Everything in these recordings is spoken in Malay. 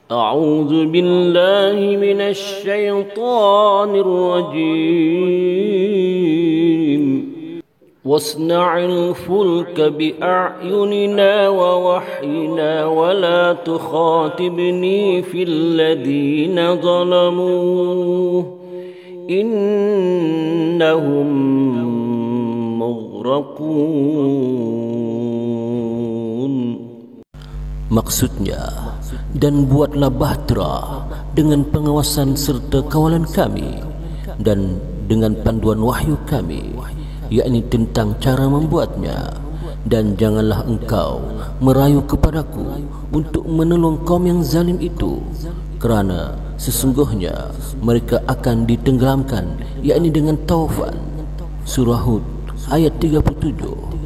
أعوذ بالله من الشيطان الرجيم واصنع الفلك بأعيننا ووحينا ولا تخاطبني في الذين ظلموا إنهم مغرقون. Maksudnya, dan buatlah bahtera dengan pengawasan serta kawalan kami dan dengan panduan wahyu kami, yakni tentang cara membuatnya, dan janganlah engkau merayu kepadaku untuk menolong kaum yang zalim itu, kerana sesungguhnya mereka akan ditenggelamkan, yakni dengan taufan. Surah Hud ayat 37.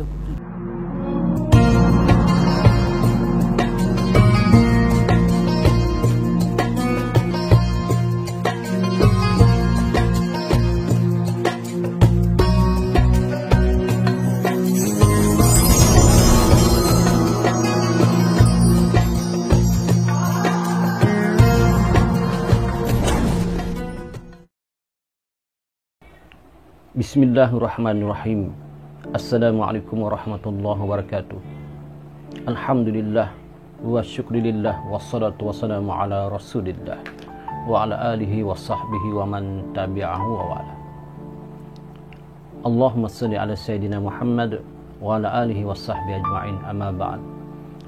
Bismillahirrahmanirrahim. Assalamualaikum warahmatullahi wabarakatuh. Alhamdulillah wa syukurillah wassalatu wassalamu ala rasulillah wa ala alihi wa sahbihi wa man tabi'ahu wa wala. Allahumma salli ala Sayyidina Muhammad wa ala alihi wa sahbihi ajma'in, amma ba'd.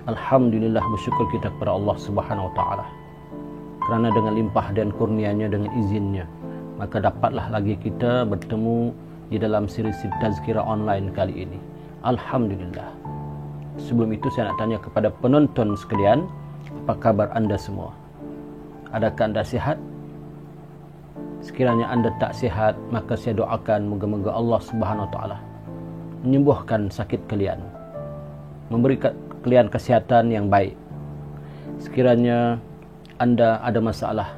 Alhamdulillah, bersyukur kita kepada Allah Subhanahu wa ta'ala, kerana dengan limpah dan kurnianya, dengan izinnya, maka dapatlah lagi kita bertemu di dalam siri tazkirah online kali ini. Alhamdulillah. Sebelum itu saya nak tanya kepada penonton sekalian, apa kabar anda semua? Adakah anda sihat? Sekiranya anda tak sihat, maka saya doakan moga-moga Allah Subhanahu wa taala menyembuhkan sakit kalian, memberi kalian kesihatan yang baik. Sekiranya anda ada masalah,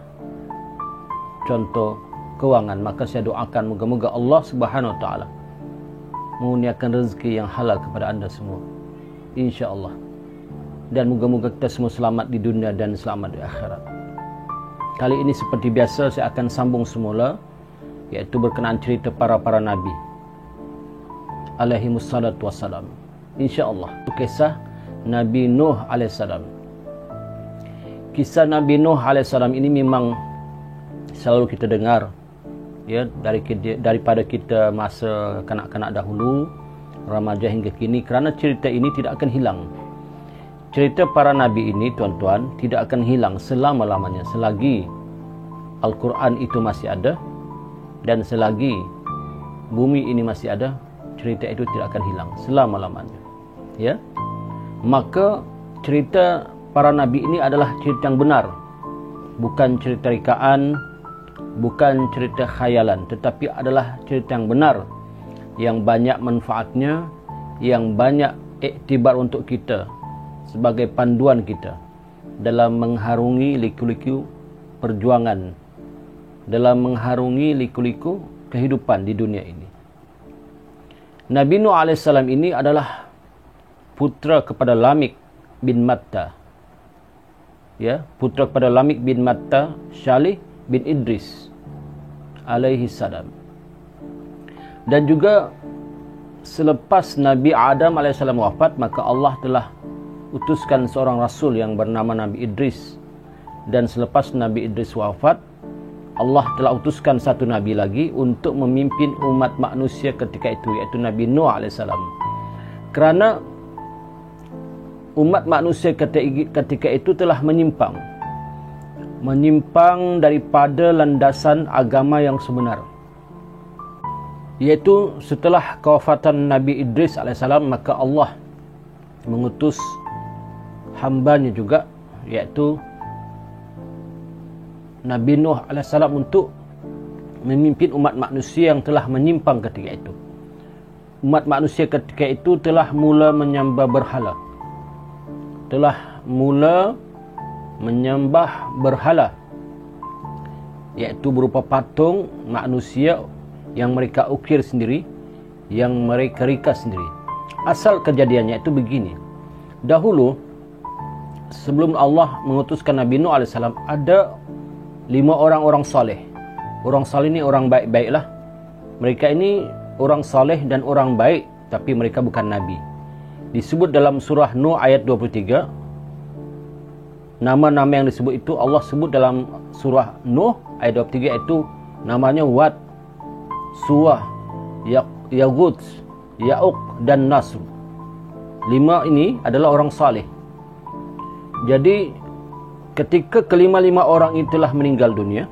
contoh kewangan, maka saya doakan moga-moga Allah Subhanahu wa taala mengurniakan rezeki yang halal kepada anda semua, insya-Allah. Dan moga-moga kita semua selamat di dunia dan selamat di akhirat. Kali ini seperti biasa saya akan sambung semula, iaitu berkenaan cerita para nabi alaihi wassalatu wassalam, insya-Allah. Kisah Nabi Nuh alaihissalam. Kisah Nabi Nuh alaihissalam ini memang selalu kita dengar, ya, daripada kita masa kanak-kanak dahulu, remaja hingga kini, kerana cerita ini tidak akan hilang. Cerita para nabi ini, tuan-tuan, tidak akan hilang selama-lamanya. Selagi Al-Quran itu masih ada dan selagi bumi ini masih ada, cerita itu tidak akan hilang selama-lamanya, ya. Maka cerita para nabi ini adalah cerita yang benar, bukan cerita rekaan, bukan cerita khayalan, tetapi adalah cerita yang benar, yang banyak manfaatnya, yang banyak iktibar untuk kita sebagai panduan kita dalam mengharungi liku-liku perjuangan, dalam mengharungi liku-liku kehidupan di dunia ini. Nabi Nuh AS ini adalah putra kepada Lamik bin Matta, ya, putra kepada Lamik bin Matta, Syalih bin Idris alaihi salam. Dan juga selepas Nabi Adam alaihissalam wafat, maka Allah telah utuskan seorang rasul yang bernama Nabi Idris. Dan selepas Nabi Idris wafat, Allah telah utuskan satu nabi lagi untuk memimpin umat manusia ketika itu, iaitu Nabi Nuh alaihissalam. Kerana umat manusia ketika itu telah menyimpang daripada landasan agama yang sebenar, iaitu setelah kewafatan Nabi Idris AS, maka Allah mengutus hambanya juga, iaitu Nabi Nuh AS, untuk memimpin umat manusia yang telah menyimpang ketika itu. Umat manusia ketika itu telah mula menyembah berhala, iaitu berupa patung manusia yang mereka ukir sendiri, yang mereka rika sendiri. Asal kejadiannya itu begini. Dahulu sebelum Allah mengutuskan Nabi Nuh AS, ada 5 orang saleh. Orang saleh ni orang baik-baik lah. Mereka ini orang saleh dan orang baik, tapi mereka bukan Nabi. Disebut dalam surah Nuh ayat 23. Nama-nama yang disebut itu Allah sebut dalam surah Nuh ayat 23, iaitu namanya Wad, Suwah, Yaghut, Ya'uq dan Nasr. 5 ini adalah orang saleh. Jadi ketika kelima-lima orang itulah meninggal dunia,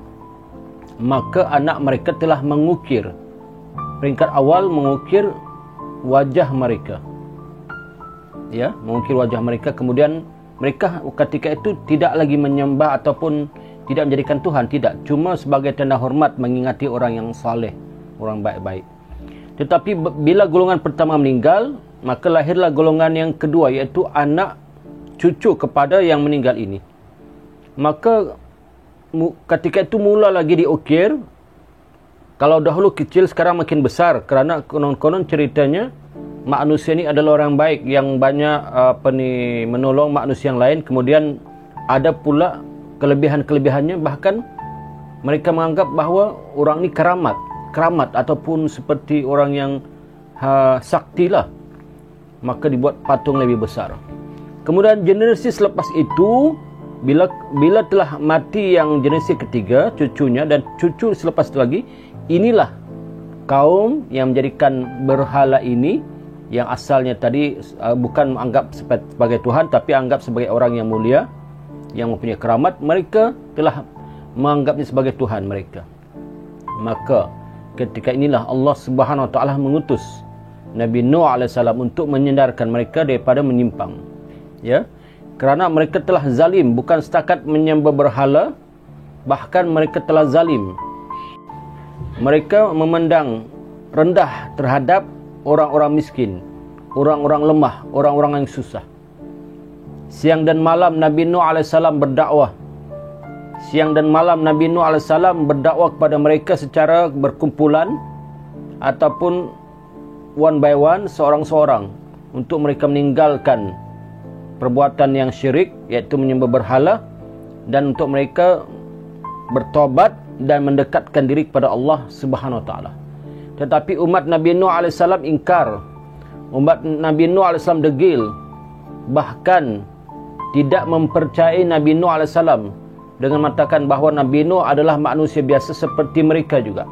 maka anak mereka telah mengukir, peringkat awal mengukir wajah mereka, ya, mengukir wajah mereka. Kemudian mereka ketika itu tidak lagi menyembah ataupun tidak menjadikan Tuhan, tidak, cuma sebagai tanda hormat mengingati orang yang saleh, orang baik-baik. Tetapi bila golongan pertama meninggal, maka lahirlah golongan yang kedua, iaitu anak cucu kepada yang meninggal ini. Maka ketika itu mula lagi diukir. Kalau dahulu kecil, sekarang makin besar, kerana konon-konon ceritanya manusia ini adalah orang baik yang banyak menolong manusia yang lain. Kemudian ada pula kelebihan-kelebihannya, bahkan mereka menganggap bahawa orang ini keramat ataupun seperti orang yang sakti lah. Maka dibuat patung lebih besar. Kemudian generasi selepas itu, bila telah mati yang generasi ketiga, cucunya, dan cucu selepas itu lagi, inilah kaum yang menjadikan berhala ini, yang asalnya tadi bukan menganggap sebagai Tuhan, tapi anggap sebagai orang yang mulia, yang mempunyai keramat. Mereka telah menganggapnya sebagai Tuhan mereka. Maka ketika inilah Allah Subhanahu Wa Taala mengutus Nabi Nuh AS untuk menyendarkan mereka daripada menyimpang, ya, kerana mereka telah zalim, bukan setakat menyembah berhala, bahkan mereka telah zalim. Mereka memandang rendah terhadap orang-orang miskin, orang-orang lemah, orang-orang yang susah. Siang dan malam Nabi Nuh AS berdakwah. Siang dan malam Nabi Nuh AS berdakwah kepada mereka secara berkumpulan ataupun one by one, seorang-seorang, untuk mereka meninggalkan perbuatan yang syirik, iaitu menyembah berhala, dan untuk mereka bertobat dan mendekatkan diri kepada Allah Subhanahu Wa Taala. Tetapi umat Nabi Nuh AS ingkar. Umat Nabi Nuh AS degil, bahkan tidak mempercayai Nabi Nuh AS dengan mengatakan bahawa Nabi Nuh adalah manusia biasa seperti mereka juga.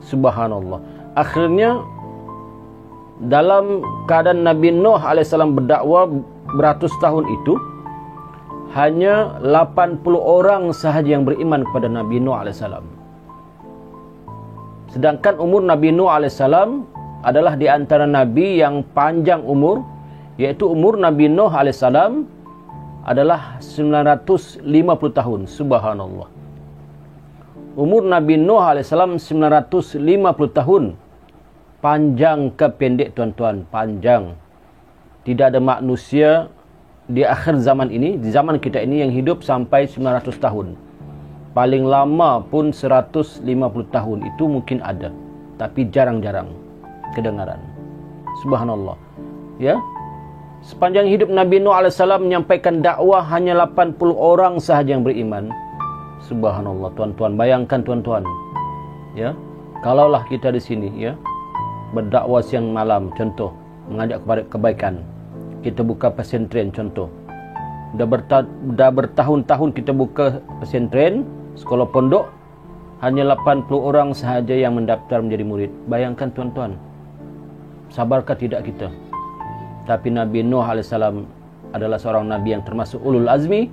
Subhanallah. Akhirnya dalam keadaan Nabi Nuh AS berdakwah beratus tahun itu, hanya 80 orang sahaja yang beriman kepada Nabi Nuh AS. Sedangkan umur Nabi Nuh AS adalah di antara Nabi yang panjang umur, iaitu umur Nabi Nuh AS adalah 950 tahun. Subhanallah. Umur Nabi Nuh AS 950 tahun. Panjang ke pendek, tuan-tuan? Panjang. Tidak ada manusia di akhir zaman ini, di zaman kita ini, yang hidup sampai 900 tahun. Paling lama pun 150 tahun. Itu mungkin ada, tapi jarang-jarang kedengaran. Subhanallah. Ya. Sepanjang hidup Nabi Nuh AS menyampaikan dakwah, hanya 80 orang sahaja yang beriman. Subhanallah, tuan-tuan. Bayangkan, tuan-tuan. Ya. Kalaulah kita di sini, ya, berdakwah siang malam, contoh, mengajak kepada kebaikan. Kita buka pesantren, contoh. Dah bertahun-tahun kita buka pesantren, sekolah pondok, hanya 80 orang sahaja yang mendaftar menjadi murid. Bayangkan, tuan-tuan. Sabarkah tidak kita? Tapi Nabi Nuh AS adalah seorang Nabi yang termasuk ulul azmi,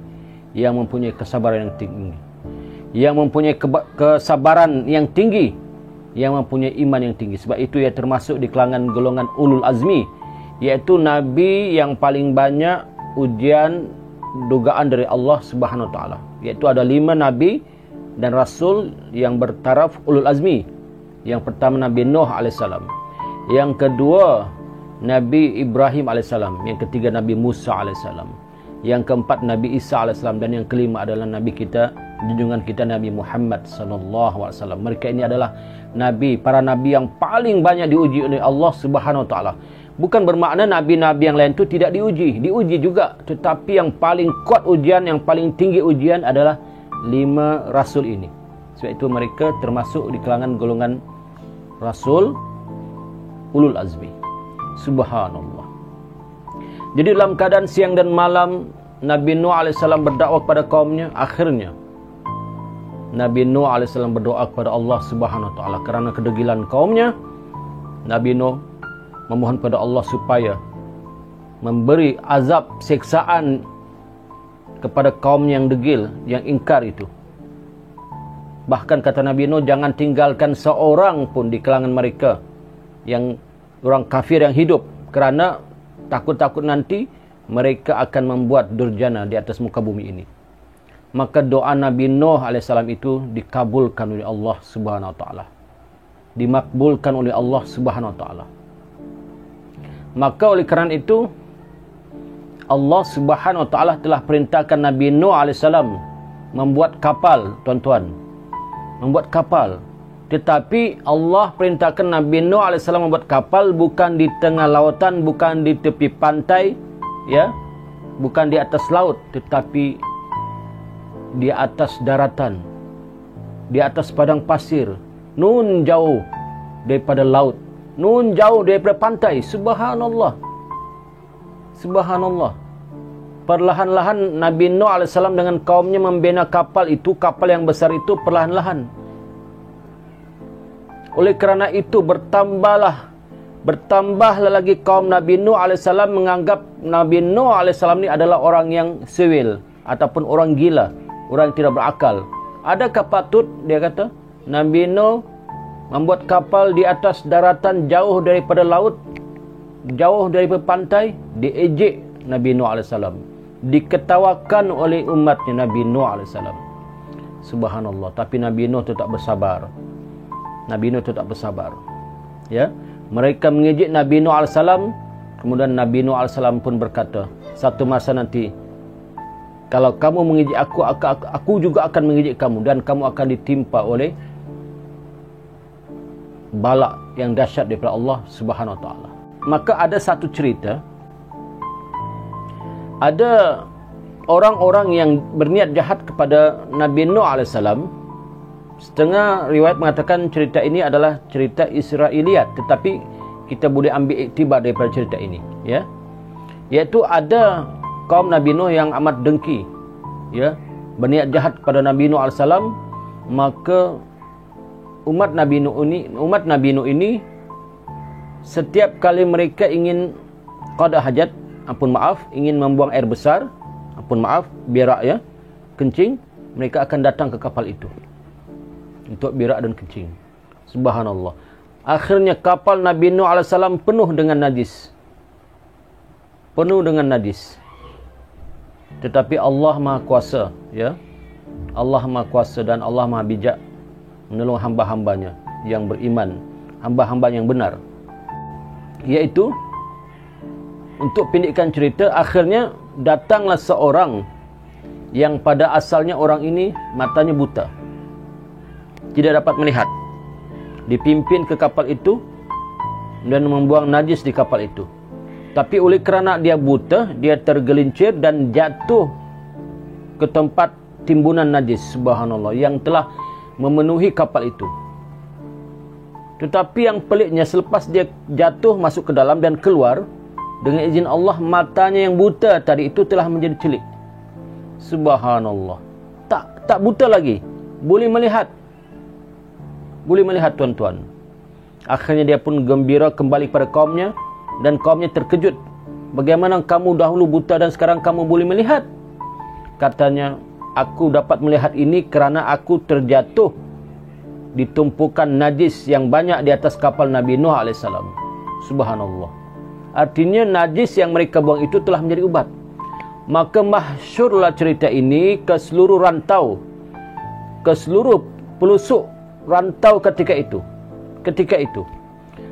yang mempunyai kesabaran yang tinggi, yang mempunyai kesabaran yang tinggi, yang mempunyai iman yang tinggi. Sebab itu ia termasuk di kalangan golongan ulul azmi, iaitu Nabi yang paling banyak ujian dugaan dari Allah Subhanahu Wa Taala. Iaitu ada 5 Nabi dan Rasul yang bertaraf ulul azmi. Yang pertama Nabi Nuh AS, yang kedua Nabi Ibrahim AS, yang ketiga Nabi Musa AS, yang keempat Nabi Isa AS, dan yang kelima adalah Nabi kita, junjungan kita Nabi Muhammad SAW. Mereka ini adalah Nabi, para Nabi yang paling banyak diuji oleh Allah Subhanahu Wa Taala. Bukan bermakna nabi-nabi yang lain itu tidak diuji. Diuji juga. Tetapi yang paling kuat ujian, yang paling tinggi ujian adalah 5 rasul ini. Sebab itu mereka termasuk di kalangan golongan rasul ulul azmi. Subhanallah. Jadi dalam keadaan siang dan malam, Nabi Nuh AS berdakwah kepada kaumnya. Akhirnya Nabi Nuh AS berdoa kepada Allah Subhanahu Wa Taala kerana kedegilan kaumnya. Nabi Nuh memohon kepada Allah supaya memberi azab siksaan kepada kaum yang degil, yang ingkar itu. Bahkan kata Nabi Nuh, jangan tinggalkan seorang pun di kalangan mereka yang orang kafir yang hidup, kerana takut-takut nanti mereka akan membuat durjana di atas muka bumi ini. Maka doa Nabi Nuh AS itu dikabulkan oleh Allah Subhanahu Wa Taala, dimakbulkan oleh Allah Subhanahu Wa Taala. Maka oleh kerana itu Allah Subhanahu Wa Taala telah perintahkan Nabi Nuh AS membuat kapal, tuan-tuan, membuat kapal. Tetapi Allah perintahkan Nabi Nuh AS membuat kapal bukan di tengah lautan, bukan di tepi pantai, ya, bukan di atas laut, tetapi di atas daratan, di atas padang pasir, nun jauh daripada laut, nun jauh daripada pantai. Subhanallah. Subhanallah. Perlahan-lahan Nabi Nuh AS dengan kaumnya membina kapal itu, kapal yang besar itu, perlahan-lahan. Oleh kerana itu bertambahlah lagi kaum Nabi Nuh AS menganggap Nabi Nuh AS ini adalah orang yang sewil ataupun orang gila, orang yang tidak berakal. Adakah patut, dia kata, Nabi Nuh membuat kapal di atas daratan jauh daripada laut, jauh daripada pantai? Diejek Nabi Nuh AS, diketawakan oleh umatnya Nabi Nuh AS. Subhanallah. Tapi Nabi Nuh tetap bersabar. Nabi Nuh tetap bersabar. Ya, mereka mengejek Nabi Nuh AS. Kemudian Nabi Nuh AS pun berkata, satu masa nanti, kalau kamu mengejek aku juga akan mengejek kamu, dan kamu akan ditimpa oleh bala yang dahsyat daripada Allah Subhanahu Wa Taala. Maka ada satu cerita, ada orang-orang yang berniat jahat kepada Nabi Nuh AS. Setengah riwayat mengatakan cerita ini adalah cerita Israiliyat, tetapi kita boleh ambil iktibar daripada cerita ini, ya. Iaitu ada kaum Nabi Nuh yang amat dengki, ya, berniat jahat kepada Nabi Nuh AS. Maka umat Nabi Nuh ini setiap kali mereka ingin qada hajat, ingin membuang air besar, berak, ya, kencing, mereka akan datang ke kapal itu untuk berak dan kencing. Subhanallah. Akhirnya kapal Nabi Nuh AS penuh dengan najis. Tetapi Allah Maha Kuasa, ya. Allah Maha Kuasa dan Allah Maha Bijak menolong hamba-hambanya yang beriman, hamba-hamba yang benar. Iaitu, untuk pendekkan cerita, akhirnya datanglah seorang yang pada asalnya orang ini matanya buta, tidak dapat melihat, dipimpin ke kapal itu dan membuang najis di kapal itu. Tapi oleh kerana dia buta, dia tergelincir dan jatuh ke tempat timbunan najis, subhanallah, yang telah memenuhi kapal itu. Tetapi yang peliknya, selepas dia jatuh masuk ke dalam dan keluar, dengan izin Allah, matanya yang buta tadi itu telah menjadi celik. Subhanallah. Tak buta lagi, boleh melihat. Boleh melihat, tuan-tuan. Akhirnya dia pun gembira kembali pada kaumnya, dan kaumnya terkejut. Bagaimana kamu dahulu buta dan sekarang kamu boleh melihat? Katanya, aku dapat melihat ini kerana aku terjatuh di tumpukan najis yang banyak di atas kapal Nabi Nuh AS. Subhanallah. Artinya najis yang mereka buang itu telah menjadi ubat. Maka masyhurlah cerita ini ke seluruh rantau, ke seluruh pelosok rantau ketika itu.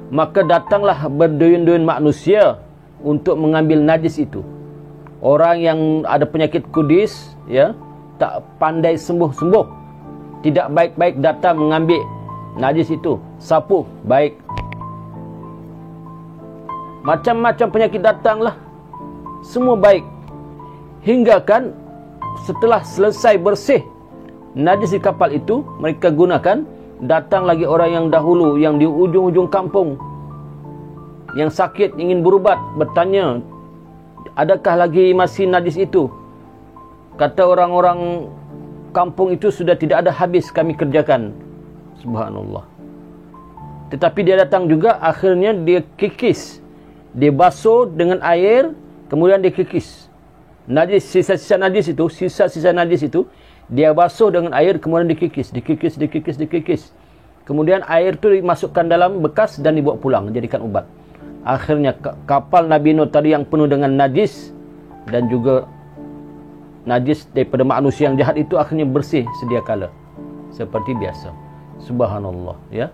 Maka datanglah berduyun-duyun manusia untuk mengambil najis itu. Orang yang ada penyakit kudis, ya, tak pandai sembuh-sembuh, tidak baik-baik, datang mengambil najis itu, sapu baik. macam-macam penyakit datanglah. Semua baik. Hingga kan setelah selesai bersih najis di kapal itu, mereka gunakan, datang lagi orang yang dahulu yang di ujung-ujung kampung yang sakit ingin berubat, bertanya, adakah lagi masih najis itu? Kata orang-orang kampung itu, sudah tidak ada, habis kami kerjakan. Subhanallah. Tetapi dia datang juga, akhirnya dia kikis, dia basuh dengan air, kemudian dia kikis najis, sisa-sisa najis itu, sisa-sisa najis itu dia basuh dengan air, kemudian dikikis. Kemudian air itu dimasukkan dalam bekas dan dibawa pulang, jadikan ubat. Akhirnya kapal Nabi Nuh tadi yang penuh dengan najis dan juga najis daripada manusia yang jahat itu akhirnya bersih sedia kala seperti biasa. Subhanallah, ya.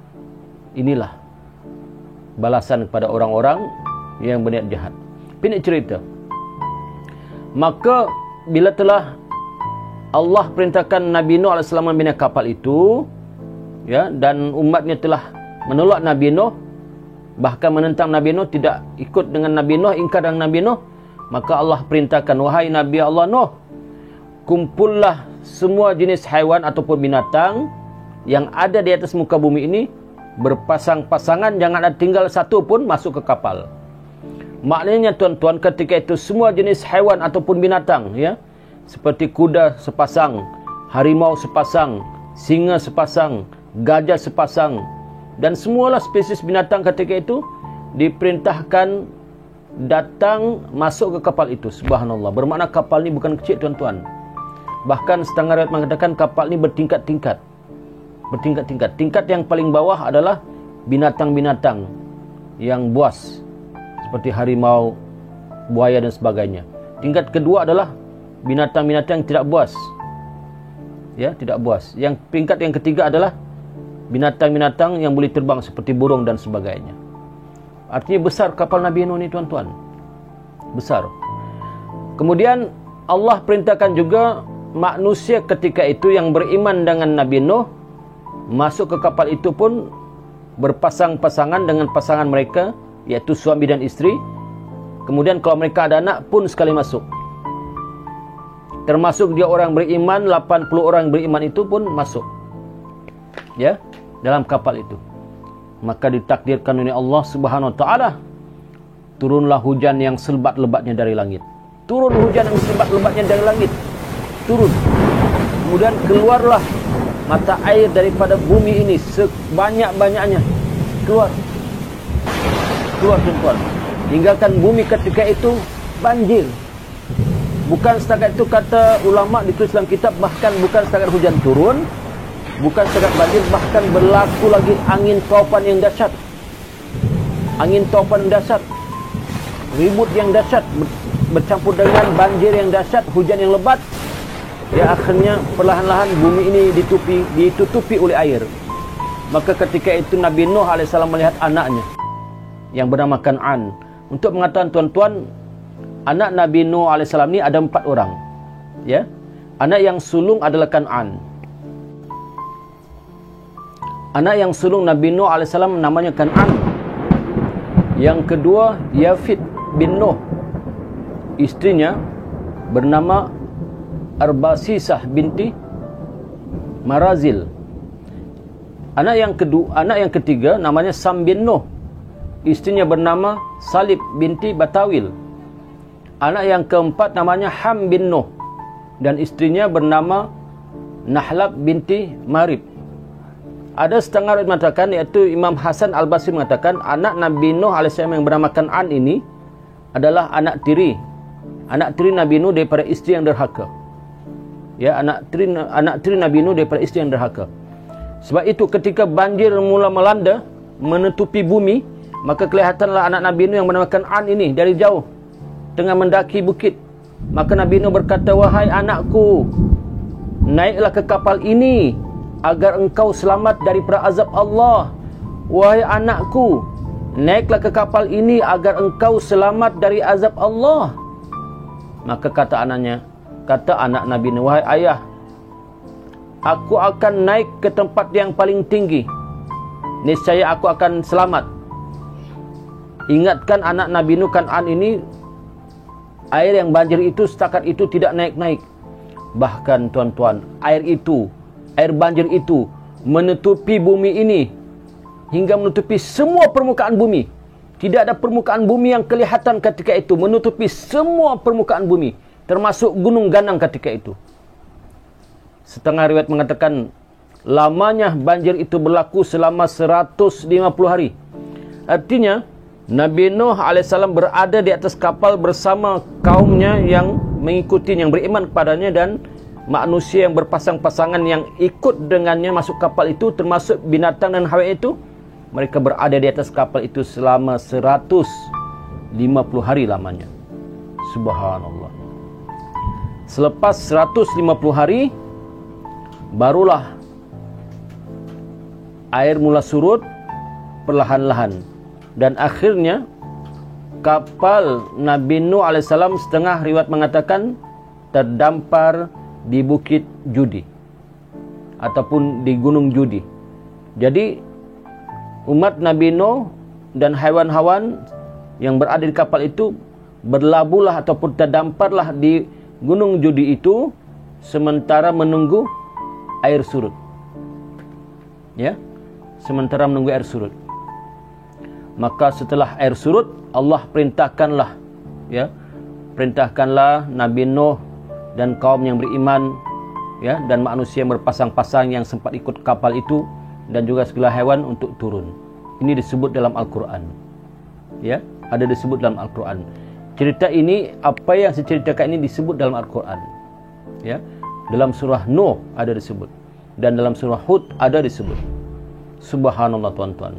Inilah balasan kepada orang-orang yang berniat jahat. Pendek cerita. Maka bila telah Allah perintahkan Nabi Nuh AS membina kapal itu, ya, dan umatnya telah menolak Nabi Nuh, bahkan menentang Nabi Nuh, tidak ikut dengan Nabi Nuh, ingkar dengan Nabi Nuh, maka Allah perintahkan, wahai Nabi Allah Nuh, kumpullah semua jenis haiwan ataupun binatang yang ada di atas muka bumi ini, berpasang-pasangan, jangan ada tinggal satu pun masuk ke kapal. Maknanya tuan-tuan, ketika itu semua jenis haiwan ataupun binatang, ya, seperti kuda sepasang, harimau sepasang, singa sepasang, gajah sepasang, dan semualah spesies binatang ketika itu diperintahkan datang masuk ke kapal itu. Subhanallah. Bermakna kapal ini bukan kecil, tuan-tuan. Bahkan setengah riwayat mengatakan kapal ini bertingkat-tingkat. Bertingkat-tingkat. Tingkat yang paling bawah adalah binatang-binatang yang buas, seperti harimau, buaya dan sebagainya. Tingkat kedua adalah binatang-binatang yang tidak buas. Ya, tidak buas. Yang tingkat yang ketiga adalah binatang-binatang yang boleh terbang seperti burung dan sebagainya. Artinya besar kapal Nabi Nuh ini, tuan-tuan. Besar. Kemudian Allah perintahkan juga manusia ketika itu yang beriman dengan Nabi Nuh masuk ke kapal itu pun berpasang-pasangan dengan pasangan mereka, yaitu suami dan isteri. Kemudian kalau mereka ada anak pun sekali masuk. Termasuk dia orang beriman, 80 orang beriman itu pun masuk, ya, dalam kapal itu. Maka ditakdirkan oleh Allah Subhanahu wa taala, turunlah hujan yang selebat-lebatnya dari langit. Turun hujan yang selebat-lebatnya dari langit. Turun. Kemudian keluarlah mata air daripada bumi ini sebanyak-banyaknya. Keluar, tuan-tuan. Hinggakan bumi ketika itu banjir. Bukan setakat itu, kata ulama ditulis dalam kitab, bahkan bukan setakat hujan turun, bukan setakat banjir, bahkan berlaku lagi angin taupan yang dahsyat. Angin taupan yang dahsyat, ribut yang dahsyat, bercampur dengan banjir yang dahsyat, hujan yang lebat. Ya, akhirnya perlahan-lahan bumi ini ditutupi oleh air. Maka ketika itu Nabi Nuh AS melihat anaknya yang bernama Kan'an. Untuk mengatakan, tuan-tuan, anak Nabi Nuh AS ni ada 4 orang. Ya. Anak yang sulung adalah Kan'an. Anak yang sulung Nabi Nuh AS namanya Kan'an. Yang kedua, Yafid bin Nuh. Istrinya bernama Arbasisah binti Marazil. Anak yang ketiga namanya Sam bin Nuh. Istrinya bernama Salib binti Batawil. Anak yang keempat namanya Ham bin Nuh, dan istrinya bernama Nahlab binti Marib. Ada setengah riwayat mengatakan, iaitu Imam Hasan Al-Basri mengatakan, anak Nabi Nuh AS yang bernama Kan'an ini adalah anak tiri Nabi Nuh daripada isteri yang derhaka. Ya, anak tiri Nabi Nuh daripada isteri yang derhaka. Sebab itu ketika banjir mula melanda menutupi bumi, maka kelihatanlah anak Nabi Nuh yang bernama Kan'an ini dari jauh tengah mendaki bukit. Maka Nabi Nuh berkata, wahai anakku, naiklah ke kapal ini agar engkau selamat daripada azab Allah. Wahai anakku, naiklah ke kapal ini agar engkau selamat dari azab Allah. Maka kata anak Nabi Nuh, wahai ayah, aku akan naik ke tempat yang paling tinggi. Niscaya aku akan selamat. ingatkan anak Nabi Nuh Kan'an ini, air yang banjir itu setakat itu tidak naik-naik. Bahkan tuan-tuan, air banjir itu menutupi bumi ini hingga menutupi semua permukaan bumi. Tidak ada permukaan bumi yang kelihatan ketika itu, menutupi semua permukaan bumi, termasuk gunung ganang ketika itu. Setengah riwayat mengatakan lamanya banjir itu berlaku selama 150 hari. Artinya Nabi Nuh AS berada di atas kapal bersama kaumnya yang mengikuti, yang beriman kepadanya, dan manusia yang berpasang-pasangan yang ikut dengannya masuk kapal itu, termasuk binatang dan hawa itu. Mereka berada di atas kapal itu selama 150 hari lamanya. Subhanallah. Selepas 150 hari, barulah air mula surut perlahan-lahan. Dan akhirnya kapal Nabi Nuh AS setengah riwayat mengatakan terdampar di Bukit Judi ataupun di Gunung Judi. Jadi umat Nabi Nuh dan haiwan-haiwan yang berada di kapal itu berlabuhlah ataupun terdamparlah di Gunung Judi itu sementara menunggu air surut. Ya, sementara menunggu air surut. Maka setelah air surut, Allah perintahkanlah Nabi Nuh dan kaum yang beriman, ya, dan manusia yang berpasang-pasang yang sempat ikut kapal itu, dan juga segala hewan untuk turun. Ini disebut dalam Al-Quran. Ya, ada disebut dalam Al-Quran. Cerita ini, apa yang saya ceritakan ini disebut dalam Al-Quran. Ya, dalam surah Nuh ada disebut, dan dalam surah Hud ada disebut. Subhanallah tuan-tuan.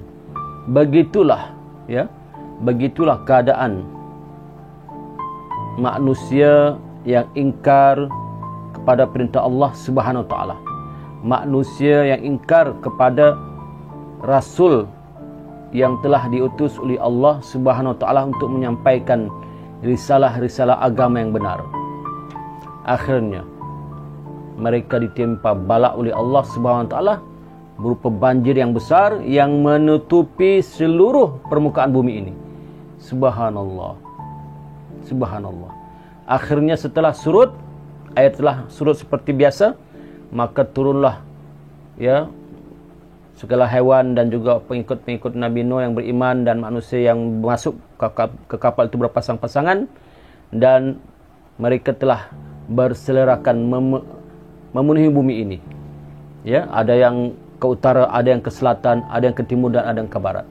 Begitulah, ya, begitulah keadaan manusia yang ingkar kepada perintah Allah Subhanahu wa taala. Manusia yang ingkar kepada Rasul yang telah diutus oleh Allah Subhanahu wa taala untuk menyampaikan risalah-risalah agama yang benar. Akhirnya mereka ditimpa bala oleh Allah Subhanahu wa taala berupa banjir yang besar yang menutupi seluruh permukaan bumi ini. Subhanallah. Subhanallah. Akhirnya setelah surut, air telah surut seperti biasa, maka turunlah, ya, segala hewan dan juga pengikut-pengikut Nabi Nuh yang beriman dan manusia yang masuk ke kapal itu berpasang-pasangan, dan mereka telah berselerakan memenuhi bumi ini. Ya, ada yang ke utara, ada yang ke selatan, ada yang ke timur, dan ada yang ke barat.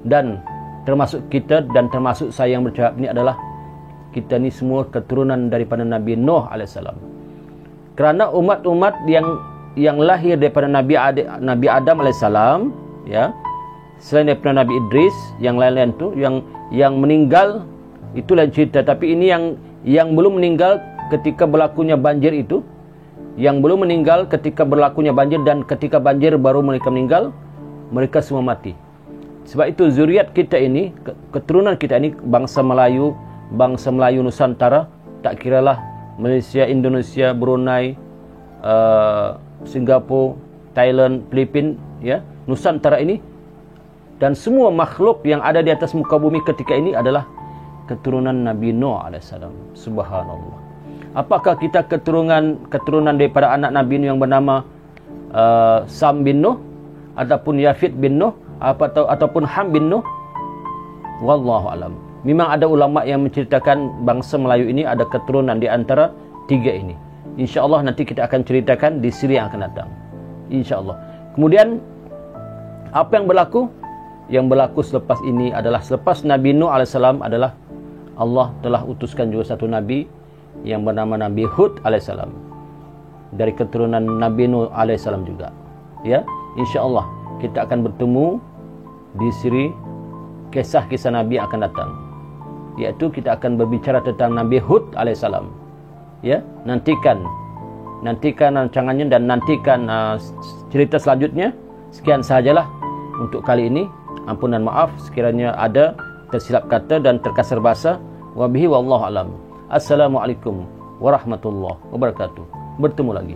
Dan termasuk kita dan termasuk saya yang bercakap ini adalah kita ni semua keturunan daripada Nabi Nuh AS. Kerana umat-umat yang lahir daripada Nabi Adam AS, ya, selain daripada Nabi Idris, yang lain-lain tu yang meninggal itu lain cerita. Tapi ini yang belum meninggal ketika berlakunya banjir itu, yang belum meninggal ketika berlakunya banjir, dan ketika banjir baru mereka meninggal, mereka semua mati. Sebab itu zuriat kita ini, keturunan kita ini, bangsa Melayu Nusantara, tak kiralah Malaysia, Indonesia, Brunei, Singapura, Thailand, Filipina, ya, Nusantara ini, dan semua makhluk yang ada di atas muka bumi ketika ini adalah keturunan Nabi Nuh AS. Subhanallah. Apakah kita keturunan daripada anak Nabi Nuh yang bernama Sam bin Nuh, ataupun Yafid bin Nuh, ataupun Ham bin Nuh? Wallahu alam. Memang ada ulama yang menceritakan bangsa Melayu ini ada keturunan di antara tiga ini. InsyaAllah nanti kita akan ceritakan di siri yang akan datang, InsyaAllah. Kemudian apa yang berlaku? Yang berlaku selepas ini adalah, selepas Nabi Nuh AS adalah Allah telah utuskan juga satu Nabi yang bernama Nabi Hud AS, dari keturunan Nabi Nuh AS juga. Ya, InsyaAllah kita akan bertemu di siri kisah-kisah Nabi akan datang, iaitu kita akan berbicara tentang Nabi Hud AS. Ya, nantikan rancangannya dan nantikan cerita selanjutnya. Sekian sahajalah untuk kali ini. Ampunan maaf sekiranya ada tersilap kata dan terkasar bahasa. Wabihi wallahu alam. Assalamualaikum warahmatullahi wabarakatuh. Bertemu lagi.